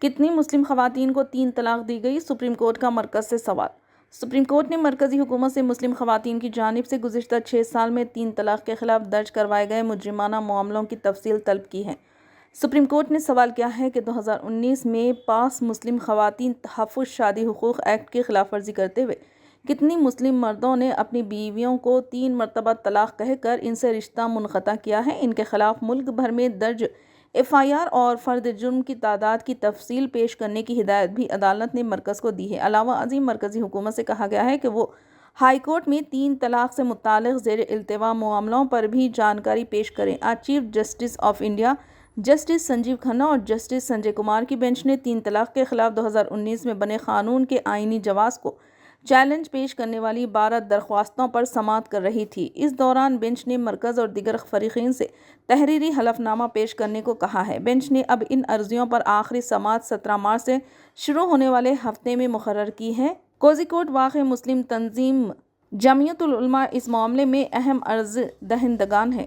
کتنی مسلم خواتین کو 3 طلاق دی گئی؟ سپریم کورٹ کا مرکز سے سوال۔ سپریم کورٹ نے مرکزی حکومت سے مسلم خواتین کی جانب سے گزشتہ 6 سال میں 3 طلاق کے خلاف درج کروائے گئے مجرمانہ معاملوں کی تفصیل طلب کی ہے۔ سپریم کورٹ نے سوال کیا ہے کہ 2019 میں پاس مسلم خواتین تحفظ شادی حقوق ایکٹ کی خلاف ورزی کرتے ہوئے کتنی مسلم مردوں نے اپنی بیویوں کو 3 مرتبہ طلاق کہہ کر ان سے رشتہ منقطع کیا ہے۔ ان کے خلاف ملک بھر میں درج FIR اور فرد جرم کی تعداد کی تفصیل پیش کرنے کی ہدایت بھی عدالت نے مرکز کو دی ہے۔ علاوہ ازیں مرکزی حکومت سے کہا گیا ہے کہ وہ ہائی کورٹ میں 3 طلاق سے متعلق زیر التوا معاملوں پر بھی جانکاری پیش کریں۔ آج chief justice of India justice Sanjeev Khanna اور جسٹس سنجے کمار کی بینچ نے 3 طلاق کے خلاف 2019 میں بنے قانون کے آئینی جواز کو چیلنج پیش کرنے والی 12 درخواستوں پر سماعت کر رہی تھی۔ اس دوران بینچ نے مرکز اور دیگر فریقین سے تحریری حلف نامہ پیش کرنے کو کہا ہے۔ بینچ نے اب ان عرضیوں پر آخری سماعت 17 مارچ سے شروع ہونے والے ہفتے میں مقرر کی ہے۔ کوزیکوڈ واقع مسلم تنظیم جمعیت العلماء اس معاملے میں اہم عرض دہندگان ہے۔